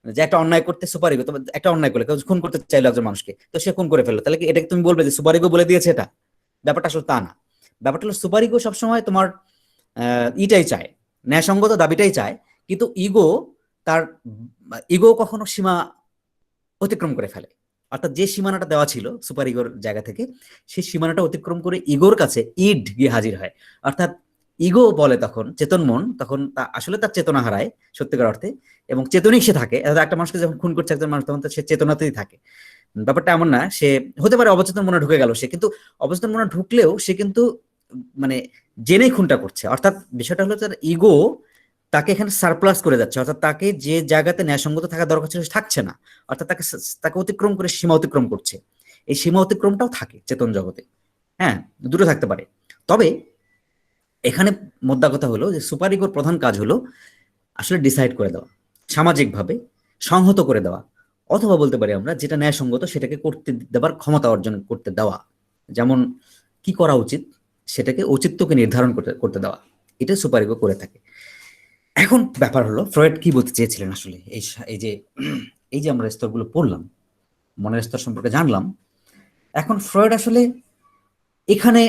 যে একটা অন্যায় করতে, সুপার ইগো একটা অন্যায় করলে, কেউ খুন করতে চাইলো একজন মানুষকে, তো সে খুন করে ফেললো, তাহলে কি এটাকে তুমি বলবে যে সুপার ইগো বলে দিয়েছে? এটা ব্যাপারটা আসলে তা না। ব্যাপারটা হলো সুপার ইগো সবসময় তোমার ইটাই চায়, ন্যায়সঙ্গত দাবিটাই চায়, কিন্তু ইগো তার ইগো কখনো সীমা অতিক্রম করে ফেলে। অর্থাৎ যে সীমানাটা দেওয়া ছিল সুপার ইগোর জায়গা থেকে, সেই সীমানাটা অতিক্রম করে ইগোর কাছে ইড গিয়ে হাজির হয়। অর্থাৎ ইগো বলে তখন চেতন মন, তখন আসলে তার চেতনা হারায় সত্যিকার অর্থে, এবং চেতনই সে থাকে। একটা মানুষকে যখন খুন করছে একজন মানুষ, তখন তো সে চেতনাতেই থাকে। ব্যাপারটা এমন না, সে হতে পারে অবচেতন মনে ঢুকে গেল সে, কিন্তু অবচেতন মনে ঢুকলেও সে কিন্তু মানে জেনেই খুনটা করছে। অর্থাৎ বিষয়টা হলো তার ইগো তাকে এখানে সারপ্লাস করে যাচ্ছে, অর্থাৎ তাকে যে জায়গাতে ন্যায়সঙ্গত থাকা দরকার ছিল থাকছে না, অর্থাৎ তাকে তাকে অতিক্রম করে সীমা অতিক্রম করছে। এই সীমা অতিক্রমটাও থাকে চেতন জগতে। হ্যাঁ, দুটো থাকতে পারে। তবে এখানে মোদ্দা কথা হলো যে সুপার ইগোর প্রধান কাজ হলো আসলে ডিসাইড করে দেওয়া, সামাজিকভাবে সংহত করে দেওয়া, অথবা বলতে পারি আমরা যেটা ন্যায়সঙ্গত সেটাকে করতে দেওয়ার ক্ষমতা অর্জন করতে দেওয়া। যেমন কি করা উচিত সেটাকে ঔচিত্যকে নির্ধারণ করতে করতে দেওয়া, এটা সুপার ইগো করে থাকে। এখন ব্যাপার হলো ফ্রয়েড কি বলতে চেয়েছিলেন আসলে, এই যে এই যে আমরা স্তরগুলো পড়লাম, মনের স্তর সম্পর্কে জানলাম, এখন ফ্রয়েড আসলে এখানে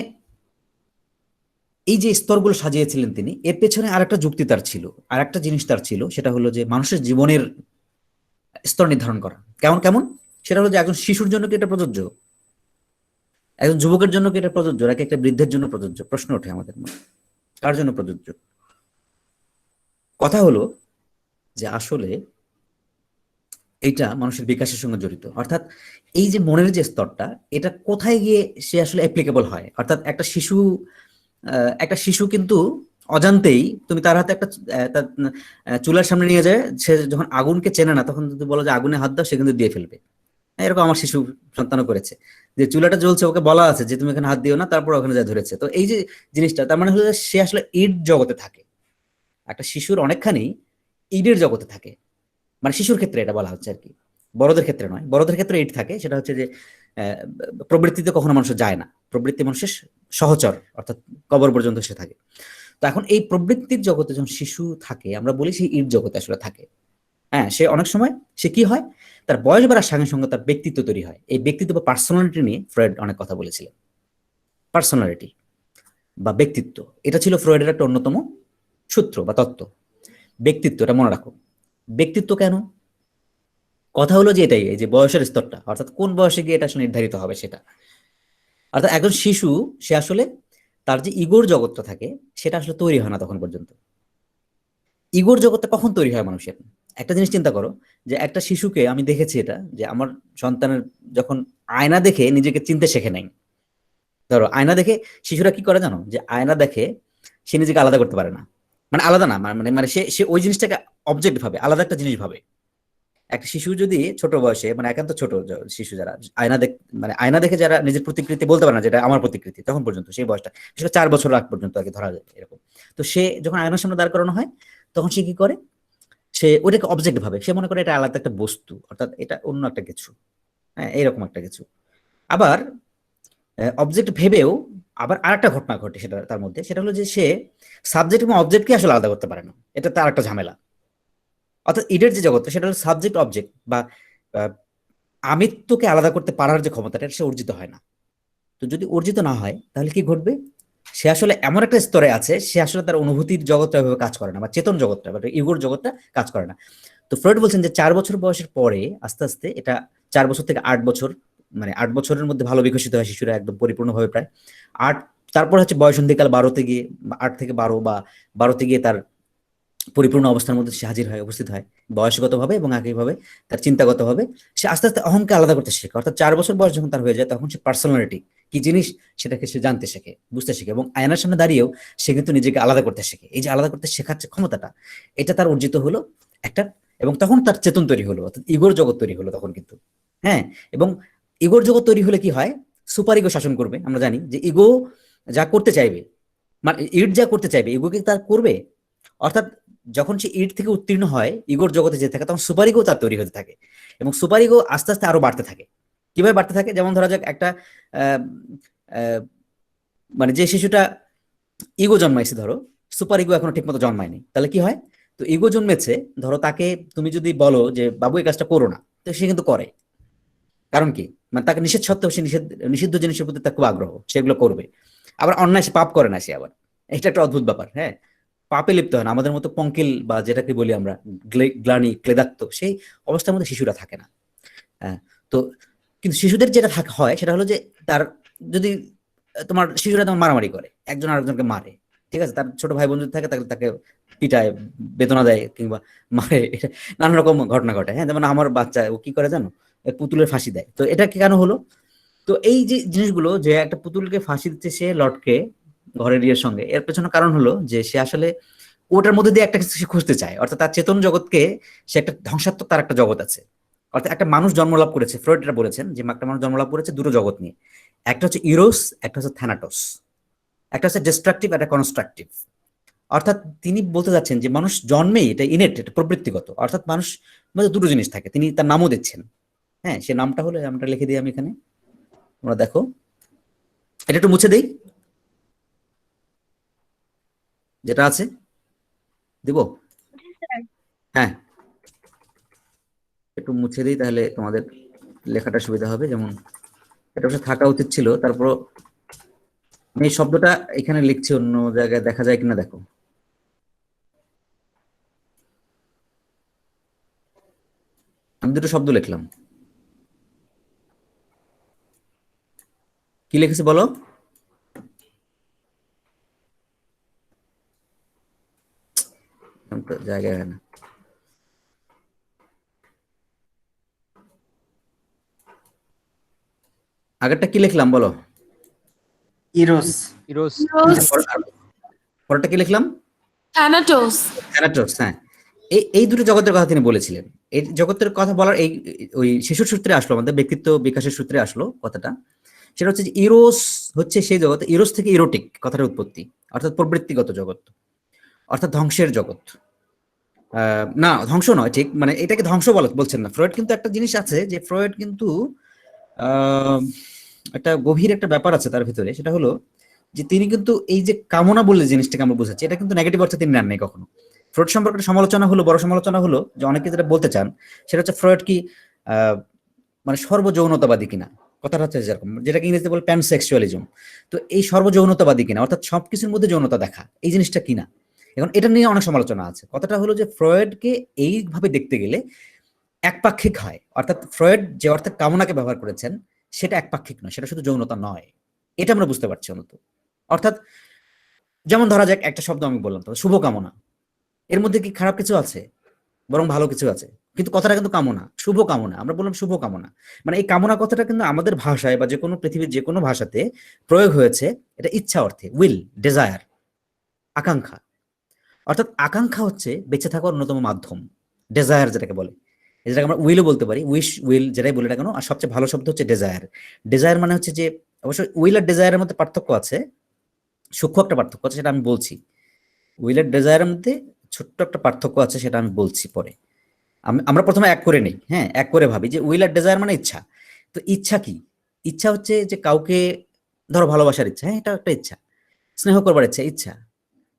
এই যে স্তরগুলো সাজিয়েছিলেন তিনি, এর পেছনে আরেকটা যুক্তি তার ছিল, আর একটা জিনিস তার ছিল, সেটা হলো যে মানুষের জীবনের স্তর নির্ধারণ করা। কেমন কেমন? সেটা হলো যে একজন শিশুর জন্য কি এটা প্রযোজ্য, একজন যুবকের জন্য কি এটা প্রযোজ্য, নাকি একটা বৃদ্ধের জন্য প্রযোজ্য? প্রশ্ন ওঠে আমাদের মনে, কার জন্য প্রযোজ্য? কথা হলো যে আসলে এইটা মানুষের বিকাশের সঙ্গে জড়িত। অর্থাৎ এই যে মনের যে স্তরটা, এটা কোথায় গিয়ে সে আসলে অ্যাপ্লিকেবল হয়। অর্থাৎ একটা শিশু কিন্তু অজান্তেই তুমি তার হাতে একটা তার চুলার সামনে নিয়ে যায়, সে যখন আগুনকে চেনে না তখন যদি বলো যে আগুনে হাত দাও, সে কিন্তু দিয়ে ফেলবে। হ্যাঁ, এরকম আমার শিশু সন্তানও করেছে, যে চুলাটা জ্বলছে ওকে বলা আছে যে তুমি এখানে হাত দিও না, তারপর ওখানে যা ধরেছে। তো এই যে জিনিসটা, তার মানে হলো যে সে আসলে ইট জগতে থাকে। একটা শিশুর অনেকখানি ইটের জগতে থাকে, মানে শিশুর ক্ষেত্রে এটা বলা হচ্ছে আর কি, বড়দের ক্ষেত্রে নয়। বড়দের ক্ষেত্রে ইট থাকে, সেটা হচ্ছে যে আহ, প্রবৃত্তিতে কখনো মানুষ যায় না, প্রবৃত্তি মানুষের সহচর, অর্থাৎ কবর পর্যন্ত সে থাকে। তো এখন এই প্রবৃত্তির জগতে যখন শিশু থাকে, আমরা বলি সেই ইট জগতে আসলে থাকে। হ্যাঁ, সে অনেক সময় সে কি হয়, তার বয়স বাড়ার সঙ্গে সঙ্গে তার ব্যক্তিত্ব তৈরি হয়। এই ব্যক্তিত্ব বা পার্সোনালিটি নিয়ে ফ্রয়েড অনেক কথা বলেছিলেন। পার্সোনালিটি বা ব্যক্তিত্ব, এটা ছিল ফ্রয়েডের একটা অন্যতম সূত্র বা তত্ত্ব। ব্যক্তিত্ব, এটা মনে রাখো। ব্যক্তিত্ব কেন? কথা হলো যে এটাই, এই যে বয়সের স্তরটা, অর্থাৎ কোন বয়সে গিয়ে এটা আসলে নির্ধারিত হবে সেটা। অর্থাৎ একজন শিশু, সে আসলে তার যে ইগোর জগৎটা থাকে সেটা আসলে তৈরি হয় না তখন পর্যন্ত। ইগোর জগৎটা কখন তৈরি হয় মানুষের? একটা জিনিস চিন্তা করো, যে একটা শিশুকে আমি দেখেছি, এটা যে আমার সন্তানের যখন আয়না দেখে নিজেকে চিনতে শেখে নাই। ধরো আয়না দেখে শিশুরা কি করে জানো, যে আয়না দেখে সে নিজেকে আলাদা করতে পারে না। মানে আলাদা না, মানে মানে সে সে ওই জিনিসটাকে অবজেক্ট ভাবে, আলাদা একটা জিনিস ভাবে। একটা শিশু যদি ছোট বয়সে, মানে একান্ত ছোট শিশু যারা আয়না দেখ, মানে আয়না দেখে যারা নিজের প্রতিকৃতি বলতে পারে না যেটা আমার প্রতিকৃতি, তখন পর্যন্ত সেই বয়সটা, সেটা 4 বছর আগ পর্যন্ত আর কি ধরা যায় এরকম। তো সে যখন আয়নার সামনে দাঁড় করানো হয়, তখন সে কি করে, সে ওটাকে অবজেক্ট ভাবে, সে মনে করে এটা আলাদা একটা বস্তু, অর্থাৎ এটা অন্য একটা কিছু। হ্যাঁ, এরকম একটা কিছু। আবার অবজেক্ট ভেবেও আবার আরেকটা ঘটনা ঘটে সেটা তার মধ্যে, সেটা হলো যে সে সাবজেক্ট এবং অবজেক্টকে আসলে আলাদা করতে পারে না। এটা তার একটা ঝামেলা। অর্থাৎ ইডের যে জগৎটা, সেটা হলো সাবজেক্ট অবজেক্ট বা আহ, আমিত্বকে আলাদা করতে পারার যে ক্ষমতাটা, সে অর্জিত হয় না। তো যদি অর্জিত না হয় তাহলে কি ঘটবে, সে আসলে এমন একটা স্তরে আছে, সে আসলে তার অনুভূতির জগৎটা এভাবে কাজ করে না, বা চেতন জগৎটা বা ইগোর জগৎটা কাজ করে না। তো ফ্রয়েড বলছেন যে 4 বছর বয়সের পরে আস্তে আস্তে এটা, 4 বছর থেকে 8 বছর, মানে 8 বছরের মধ্যে ভালো বিকশিত হয় শিশুরা একদম পরিপূর্ণভাবে প্রায়। আট, তারপর হচ্ছে বয়সন্ধিকাল 12তে গিয়ে, 8 থেকে 12 বা 12তে গিয়ে তার পরিপূর্ণ অবস্থার মধ্যে সে হাজির হয়, উপস্থিত হয়, বয়সগতভাবে এবং একইভাবে তার চিন্তাগতভাবে। সে আস্তে আস্তে অহংকে আলাদা করতে শেখে, অর্থাৎ 4 বছর বয়স যখন তার হয়ে যায়, তখন সে পার্সোনালিটি কি জিনিস সেটাকে সে জানতে শেখে, বুঝতে শেখে, এবং আয়নার সামনে দাঁড়িয়েও সে কিন্তু নিজেকে আলাদা করতে শেখে। এই যে আলাদা করতে শেখার যে ক্ষমতাটা, এটা তার অর্জিত হলো একটা, এবং তখন তার চেতন তৈরি হলো, অর্থাৎ ইগোর জগৎ তৈরি হলো তখন কিন্তু। হ্যাঁ, এবং ইগোর জগৎ তৈরি হলে কি হয়, সুপার ইগো শাসন করবে। আমরা জানি যে ইগো যা করতে চাইবে, মানে ইট যা করতে চাইবে, ইগো কি তা করবে? অর্থাৎ যখন সে ইট থেকে উত্তীর্ণ হয়, ইগোর জগতে যেতে থাকে, তখন সুপার ইগো তার তৈরি হতে থাকে, এবং সুপার ইগো আস্তে আস্তে আরো বাড়তে থাকে। কিভাবে বাড়তে থাকে? যেমন ধরা যাক একটা আহ, আহ, মানে যে শিশুটা ইগো জন্মাইছে, ধরো সুপার ইগো এখনো ঠিক মতো জন্মায়নি, তাহলে কি হয়? তো ইগো জন্মেছে, ধরো তাকে তুমি যদি বলো যে বাবু এই কাজটা করো না, তো সে কিন্তু করে। কারণ কি, মানে তাকে নিষেধ সত্ত্বেও সে নিষিদ্ধ জিনিসের প্রতি তার খুব আগ্রহ, সেগুলো করবে। আবার অন্যায় সে পাপ করে না সে আবার। এটা একটা অদ্ভুত ব্যাপার। হ্যাঁ, পাপে লিপ্ত হয় না, আমাদের মতো পঙ্কিল বা যেটাকে বলি আমরা গ্লানি ক্লেদাক্ত, সেই অবস্থার মধ্যে শিশুরা থাকে না। হ্যাঁ, তো কিন্তু শিশুদের যেটা হয় সেটা হলো যে তার যদি তোমার শিশুরা তোমার মারামারি করে, একজন আরেকজনকে মারে, ঠিক আছে, তার ছোট ভাই বোন যদি থাকে তাহলে তাকে পিটায়, বেদনা দেয় কিংবা মারে, এটা নানান রকম ঘটনা ঘটে। হ্যাঁ, যেমন আমার বাচ্চা ও কি করে জানো, পুতুলের ফাঁসি দেয়। তো এটা কি কেন হলো? তো এই যে জিনিসগুলো, যে একটা পুতুলকে ফাঁসি দিচ্ছে সে লটকে ঘরের ইয়ের সঙ্গে, এর পেছনে কারণ হলো যে সে আসলে ওটার মধ্যে দিয়ে একটা কিছু সে খুঁজতে চায়, অর্থাৎ তার চেতন জগৎকে, সে একটা ধ্বংসাত্মক, তার একটা জগৎ আছে। অর্থাৎ একটা মানুষ জন্মলাভ করেছে, ফ্রয়েড এটা বলেছেন যে একটা মানুষ জন্মলাভ করেছে দুটো জগৎ নিয়ে, একটা হচ্ছে ইরোস, একটা হচ্ছে থ্যানাটোস। একটা হচ্ছে ডিস্ট্রাকটিভ, একটা কনস্ট্রাকটিভ। অর্থাৎ তিনি বলতে যাচ্ছেন যে মানুষ জন্মেই এটা ইনেট, এটা প্রবৃত্তিগত, অর্থাৎ মানুষ মধ্যে দুটো জিনিস থাকে, তিনি তার নামও দিচ্ছেন। হ্যাঁ, সে নামটা হলো, নামটা লিখে দিই আমি এখানে, তোমরা দেখো, এটা একটু মুছে দেই যেটা আছে, দিব? জি স্যার। হ্যাঁ, একটু মুছে দিই তাহলে তোমাদের লেখাটা সুবিধা হবে। যেমন এটা অবশ্য থাকা উচিত ছিল, তারপর আমি এই শব্দটা এখানে লিখছি, অন্য জায়গায় দেখা যায় কিনা দেখো। আমি দুটো শব্দ লিখলাম, কি লিখেছি বলো? জায়গায় হয় না। আগেরটা কি লিখলাম বলো? ইরোস। ইরোস। ইরোস। পরেরটা কি লিখলাম? থ্যানাটোস। থ্যানাটোস, হ্যাঁ। এই এই দুটো জগতের কথা তিনি বলেছিলেন। এই জগতের কথা বলার এই ওই শিশুর সূত্রে আসলো, আমাদের ব্যক্তিত্ব বিকাশের সূত্রে আসলো কথাটা। সেটা হচ্ছে যে ইরোস হচ্ছে সেই জগৎ, ইরোস থেকে ইরোটিক কথাটার উৎপত্তি, অর্থাৎ প্রবৃত্তিগত জগৎ, অর্থাৎ ধ্বংসের জগৎ। না, ধ্বংস নয় ঠিক, মানে এটাকে ধ্বংস বলছেন না ফ্রয়েড, কিন্তু একটা জিনিস আছে যে ফ্রয়েড কিন্তু আহ, একটা গভীর একটা ব্যাপার আছে তার ভিতরে, সেটা হলো যে তিনি কিন্তু এই যে কামনা বললে জিনিসটাকে আমরা বুঝাচ্ছি, এটা কিন্তু নেগেটিভ অর্থে তিনি নেন নাই কখনো। ফ্রয়েড সম্পর্কে একটা সমালোচনা হলো, বড় সমালোচনা হলো, যে অনেকে যেটা বলতে চান সেটা হচ্ছে ফ্রয়েড কি আহ, মানে সর্বযৌনতাবাদী কিনা। কথাটা হচ্ছে যেরকম, যেটাকে ইংরেজিতে বলে প্যানসেক্সুয়ালিজম। তো এই সর্বযৌনতাবাদী কিনা, অর্থাৎ সবকিছুর মধ্যে যৌনতা দেখা, এই জিনিসটা কিনা। এখন এটা নিয়ে অনেক সমালোচনা আছে। কথাটা হলো যে ফ্রয়েডকে এইভাবে দেখতে গেলে একপাক্ষিক হয়, অর্থাৎ ফ্রয়েড যে অর্থে কামনাকে ব্যবহার করেছেন সেটা একপাক্ষিক নয়, সেটা শুধু যৌনতা নয়। এটা আমরা বুঝতে পারছি অন্তত। অর্থাৎ যেমন ধরা যাক একটা শব্দ আমি বললাম, তো শুভকামনা, এর মধ্যে কি খারাপ কিছু আছে? বরং ভালো কিছু আছে। কিন্তু কথাটা কিন্তু কামনা, শুভ কামনা, আমরা বললাম শুভ কামনা। মানে এই কামনা কথাটা কিন্তু আমাদের ভাষায় বা যে কোনো পৃথিবীর যে কোনো ভাষাতে প্রয়োগ হয়েছে, এটা ইচ্ছা অর্থে, উইল, ডেজায়ার, আকাঙ্ক্ষা। অর্থাৎ আকাঙ্ক্ষা হচ্ছে বেঁচে থাকার অন্যতম মাধ্যম, ডেজায়ার যেটাকে বলে, যেটাকে আমরা উইলও বলতে পারি, উইশ, উইল, যেটাই বলি না কেন। আর সবচেয়ে ভালো শব্দ হচ্ছে ডেজায়ার। ডেজায়ার মানে হচ্ছে যে, অবশ্যই উইল আর ডেজায়ারের মধ্যে পার্থক্য আছে, সূক্ষ্ম একটা পার্থক্য আছে, সেটা আমি বলছি। উইল আর ডেজায়ারের মধ্যে ছোট্ট একটা পার্থক্য আছে, সেটা আমি বলছি পরে। আমরা প্রথমে এক করে নেই, হ্যাঁ, এক করে ভাবি যে উইল আর ডেজায়ার মানে ইচ্ছা। তো ইচ্ছা কি? ইচ্ছা হচ্ছে যে কাউকে, ধরো ভালোবাসার ইচ্ছা, হ্যাঁ, এটা একটা ইচ্ছা। স্নেহ করবার ইচ্ছা, ইচ্ছা।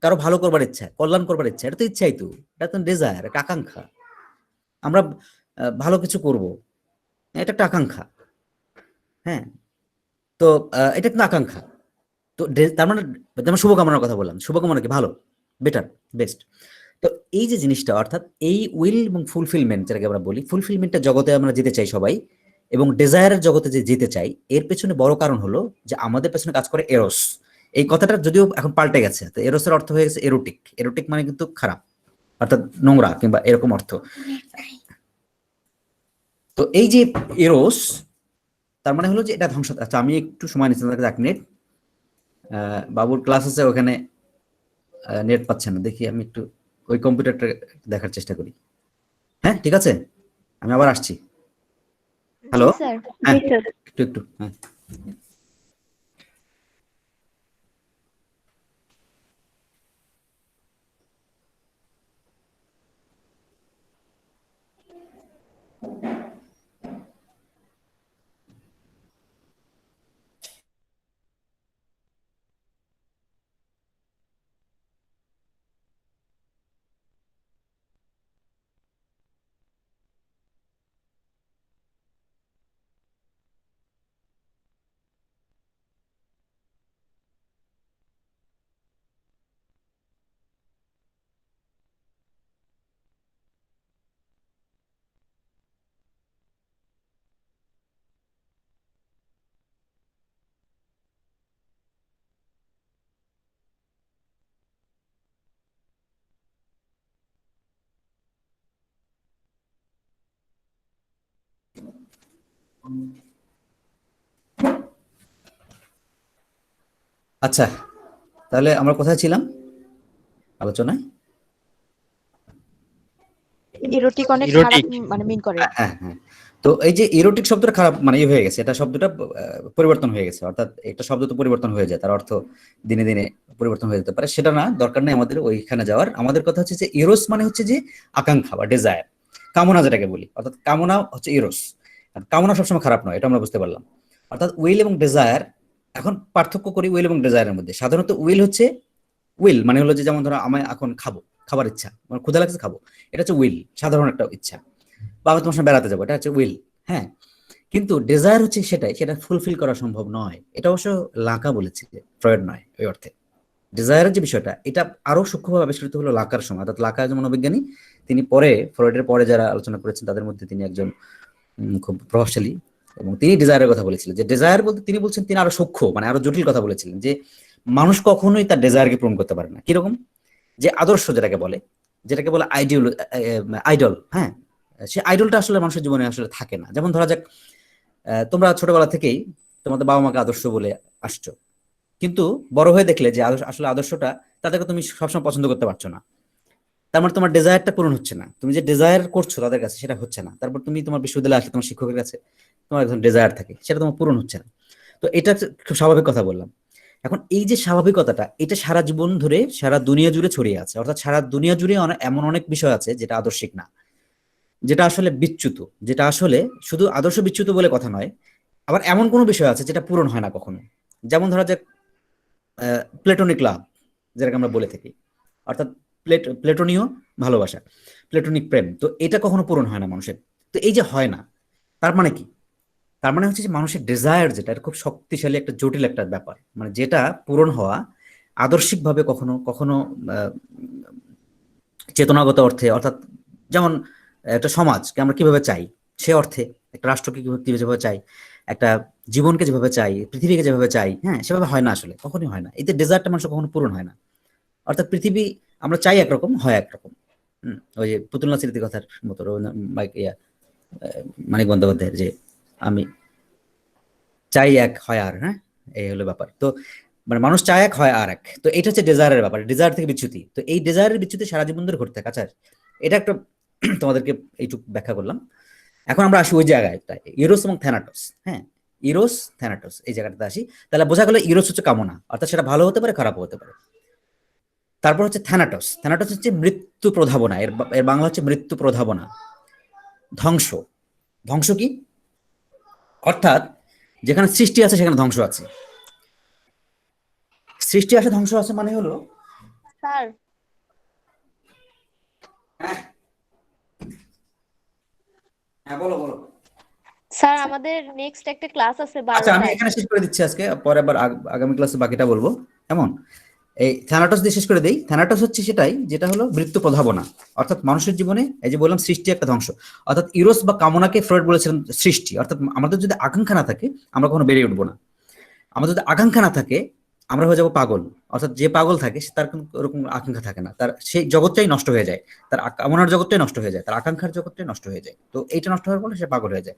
কারো ভালো করবার ইচ্ছা, কল্যাণ করবার ইচ্ছা, এটা তো ইচ্ছাই তো। এটা তো ডেজায়ার, একটা আকাঙ্ক্ষা। আমরা ভালো কিছু করব, এটা একটা আকাঙ্ক্ষা। হ্যাঁ, তো এটা কিন্তু আকাঙ্ক্ষা। তো তার মানে, যেমন শুভকামনার কথা বললাম, শুভকামনা কি ভালো, বেটার, বেস্ট। তো এই যে জিনিসটা, অর্থাৎ এই উইল এবং ফুলফিলমেন্ট যেটাকে আমরা বলি, ফুলফিলমেন্টের জগতে আমরা যেতে চাই সবাই, এবং ডেজায়ারের জগতে যে যেতে চাই, এর পেছনে বড় কারণ হলো যে আমাদের পেছনে কাজ করে এরোস। এই কথাটা যদিও এখন পাল্টে গেছে, তো এরোসের অর্থ হয়ে গেছে এরোটিক। এরোটিক মানে কিন্তু খারাপ, অর্থাৎ নোংরা কিংবা এরকম অর্থ। তো এই যে এরোস, তার মানে হলো যে এটা ধ্বংস। আচ্ছা, আমি একটু সময় নিচ্ছি, তাকে 1 মিনিট। বাবুর ক্লাস আছে ওখানে, নেট পাচ্ছে না, দেখি আমি একটু ওই কম্পিউটারটা দেখার চেষ্টা করি। হ্যাঁ, ঠিক আছে, আমি আবার আসছি। জি হ্যালো। স্যার। হ্যাঁ, একটু একটু, হ্যাঁ। আচ্ছা, তাহলে আমরা কোথায় ছিলাম আলোচনায়? ইরোটিক অনেক খারাপ ইরোটিক মানে মিন করে। হ্যাঁ হ্যাঁ। তো এই যে ইরোটিক শব্দটা খারাপ মানে ইয়ে হয়ে গেছে, এটা শব্দটা পরিবর্তন হয়ে গেছে, অর্থাৎ একটা শব্দ তো পরিবর্তন হয়ে যায়, তার অর্থ দিনে দিনে পরিবর্তন হয়ে যেতে পারে, সেটা না, দরকার নেই আমাদের ওইখানে যাওয়ার। আমাদের কথা হচ্ছে যে ইরোস মানে হচ্ছে যে আকাঙ্ক্ষা বা ডিজায়ার, কামনা যেটাকে বলি, অর্থাৎ কামনা হচ্ছে ইরোস। আর কামনা সবসময় খারাপ নয়, এটা আমরা বুঝতে পারলাম। অর্থাৎ উইল এবং ডিজায়ার, এখন পার্থক্য করি উইল এবং ডিজায়ারের মধ্যে। সাধারণত উইল হচ্ছে, উইল মানে হলো যে যেমন ধরো আমি এখন খাবো, খাবার ইচ্ছা, আমার ক্ষুধা লাগছে খাবো, এটা হচ্ছে উইল, সাধারণ একটা ইচ্ছা। বা আমি তোমার সঙ্গে বেড়াতে যাবো, এটা হচ্ছে উইল। হ্যাঁ, কিন্তু ডিজায়ার হচ্ছে সেটাই, সেটা ফুলফিল করা সম্ভব নয়। এটা অবশ্য লাকা বলেছে, ফ্রয়েড নয় ওই অর্থে। ডিজায়ারের যে বিষয়টা, এটা আরো সূক্ষ্মভাবে আবিষ্কৃত হলো লাকার সময়। অর্থাৎ লাকা যে মনোবিজ্ঞানী, তিনি পরে ফ্রয়েডের পরে যারা আলোচনা করেছেন তাদের মধ্যে তিনি একজন খুব প্রভাবশালী, এবং তিনি ডিজায়ারের কথা বলেছিলেন। যে ডিজায়ার বলতে তিনি বলছেন, তিনি আরো সূক্ষ্ম মানে আরো জটিল কথা বলেছিলেন, যে মানুষ কখনোই তার ডিজায়ারকে পূরণ করতে পারে না। কিরকম? যে আদর্শ যেটাকে বলে আইডল, হ্যাঁ, সে আইডলটা আসলে মানুষের জীবনে আসলে থাকে না। যেমন ধরা যাক, তোমরা ছোটবেলা থেকেই তোমাদের বাবা মাকে আদর্শ বলে আসছো, কিন্তু বড় হয়ে দেখলে যে আসলে আদর্শটা তাদেরকে তুমি সবসময় পছন্দ করতে পারছো না। তার মানে তোমার ডিজায়ারটা পূরণ হচ্ছে না, তুমি যে ডিজায়ার করছো তাদের কাছে সেটা হচ্ছে না। তারপর তুমি তোমার বিশ্ববিদ্যালয়ে আসলে তোমার শিক্ষকের কাছে তোমার একজন ডিজায়ার থাকে, সেটা তোমার পূরণ হচ্ছে না। তো এটা খুব স্বাভাবিক কথা বললাম। এখন এই যে স্বাভাবিকতাটা, এটা সারা জীবন ধরে সারা দুনিয়া জুড়ে ছড়িয়ে আছে। অর্থাৎ সারা দুনিয়া জুড়ে এমন অনেক বিষয় আছে যেটা আদর্শিক না, যেটা আসলে বিচ্যুত, যেটা আসলে শুধু আদর্শ বিচ্যুত বলে কথা নয়, আবার এমন কোনো বিষয় আছে যেটা পূরণ হয় না কখনো। যেমন ধরা যাক প্লেটোনিক লাভ, যেটাকে আমরা বলে থাকি, অর্থাৎ প্লেটোনীয় ভালোবাসা, প্লেটোনিক প্রেম, তো এটা কখনো পূরণ হয় না মানুষের। তো এই যে হয় না, তার মানে কি? তার মানে হচ্ছে যে মানুষের ডিজায়ার যেটা, এটা খুব শক্তিশালী একটা জটিল একটা ব্যাপার, মানে যেটা পূরণ হওয়া আদর্শিকভাবে কখনো কখনো আহ, চেতনাগত অর্থে, অর্থাৎ যেমন একটা সমাজকে আমরা কিভাবে চাই সে অর্থে, একটা রাষ্ট্রকে যেভাবে চাই, একটা জীবনকে যেভাবে চাই, পৃথিবীকে যেভাবে চাই, হ্যাঁ, সেভাবে হয় না, আসলে কখনোই হয় না। এতে ডেজার্টটা মানুষের কখনো পূরণ হয় না। অর্থাৎ পৃথিবী আমরা চাই একরকম, হয় একরকম। ওই যে পুতুল নাচের কথার মতো মানিক বন্দ্যোপাধ্যায়ের যে আমি চাই এক হয় আর, হ্যাঁ, এই হলো ব্যাপার। তো মানে মানুষ চায় এক হয় আর এক, তো এটা হচ্ছে ডেজায়ারের ব্যাপার, ডেজায়ার থেকে বিচ্যুতি। তো এই ডেজায়ারের বিচ্যুতি সারা জীবন ধরে ঘটতে থাকে। আচ্ছা, এটা একটা তোমাদেরকে এইটুকু ব্যাখ্যা করলাম। এখন আমরা আসি ওই জায়গায়, ইরোস এবং থ্যানাটস। হ্যাঁ, ইরোস থ্যানাটস এই জায়গাটাতে আসি। তাহলে বোঝা গেল ইরোস হচ্ছে কামনা, অর্থাৎ সেটা ভালো হতে পারে, খারাপ হতে পারে। তারপর হচ্ছে থ্যানাটস, থ্যানাটস হচ্ছে মৃত্যু প্রধাবনা, এর বাংলা হচ্ছে মৃত্যু প্রধাবনা, ধ্বংস। ধ্বংস কি? অর্থাৎ যেখানে সৃষ্টি আছে সেখানে ধ্বংস আছে। সৃষ্টি আছে, ধ্বংস আছে, মানে হলো স্যার, হ্যাঁ বলো বলো। স্যার আমাদের নেক্সট একটা ক্লাস আছে আচ্ছা, আমি 12টায়। এখানে শেষ করে দিচ্ছি আজকে, পরে আবার আগামী ক্লাসে বাকিটা বলবো। এমন এই থ্যানাটস দিয়ে শেষ করে দেই। থ্যানাটস হচ্ছে সেটাই যেটা হলো মৃত্যু প্রধাবনা, অর্থাৎ মানুষের জীবনে এই যে বললাম সৃষ্টি একটা ধ্বংস। অর্থাৎ ইরোস বা কামনাকে ফ্রয়েড বলেছিলেন সৃষ্টি। অর্থাৎ আমাদের যদি আকাঙ্ক্ষা না থাকে আমরা কখনো বেড়ে উঠবো না। আমাদের যদি আকাঙ্ক্ষা না থাকে আমরা হয়ে যাবো পাগল। অর্থাৎ যে পাগল থাকে তার কোনো ওরকম আকাঙ্ক্ষা থাকে না, তার সেই জগৎটাই নষ্ট হয়ে যায়, তার কামনার জগৎটাই নষ্ট হয়ে যায়, তার আকাঙ্ক্ষার জগৎটাই নষ্ট হয়ে যায়। তো এইটা নষ্ট হওয়ার ফলে সে পাগল হয়ে যায়।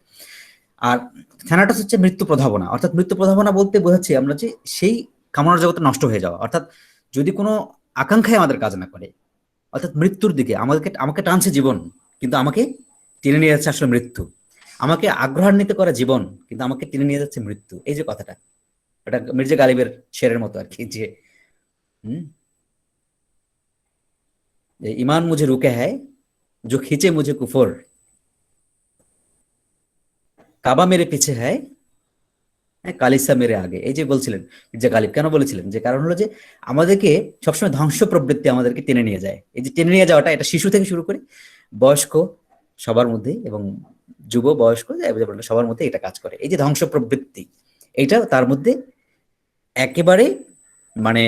আর থ্যানাটস হচ্ছে মৃত্যু প্রধাবনা। অর্থাৎ মৃত্যু প্রধাবনা বলতে বোঝাচ্ছি আমরা যে সেই কামনার জগৎটা নষ্ট হয়ে যাওয়া। অর্থাৎ যদি কোনো আকাঙ্ক্ষায় আমাদের কাজ না করে, অর্থাৎ মৃত্যুর দিকে আমাকে টানছে জীবন, কিন্তু আমাকে টেনে নিয়ে যাচ্ছে আসলে মৃত্যু। আমাকে আগ্রহান্বিত করা জীবন, কিন্তু আমাকে টেনে নিয়ে যাচ্ছে মৃত্যু। এই যে কথাটা, এটা মির্জা গালিবের শেরের মতো আর কি, যে हम्म ईमान मुझे रुके है जो खींचे मुझे कुफर, কাবা মেরে পিছে है কালিসা মেরে আগে। এই যে বলছিলেন মির্জা গালিব, কেন বলেছিলেন? যে কারণ হলো যে আমাদেরকে সবসময় ধ্বংস প্রবৃত্তি আমাদেরকে টেনে নিয়ে যায়। এই যে টেনে নিয়ে যাওয়াটা, এটা শিশু থেকে শুরু করে বয়স্ক সবার মধ্যে, এবং যুব বয়স্ক সবার মধ্যে এটা কাজ করে। এই যে ধ্বংস প্রবৃত্তি, এইটা তার মধ্যে একেবারে মানে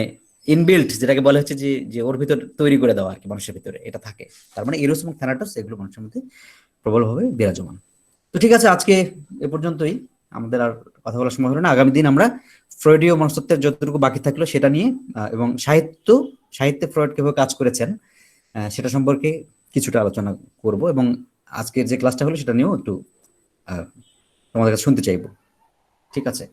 ইনবিল্ট, যেটাকে বলা হচ্ছে যে যে ওর ভিতর তৈরি করে দেওয়া আর কি, মানুষের ভিতরে এটা থাকে। তার মানে ইরোস এবং থ্যানাটস এগুলো মানুষের মধ্যে প্রবলভাবে বিরাজমান। তো ঠিক আছে, আজকে এ পর্যন্তই। আমাদের আর কথা বলার সময় হলো না। আগামী দিন আমরা ফ্রয়েডীয় মনস্তত্ত্বের যতটুকু বাকি থাকলো সেটা নিয়ে, এবং সাহিত্যে ফ্রয়েড কিভাবে কাজ করেছেন সেটা সম্পর্কে কিছুটা আলোচনা করব, এবং আজকের যে ক্লাসটা হলো সেটা নিয়েও একটু তোমাদের কাছে শুনতে চাইবো। ঠিক আছে?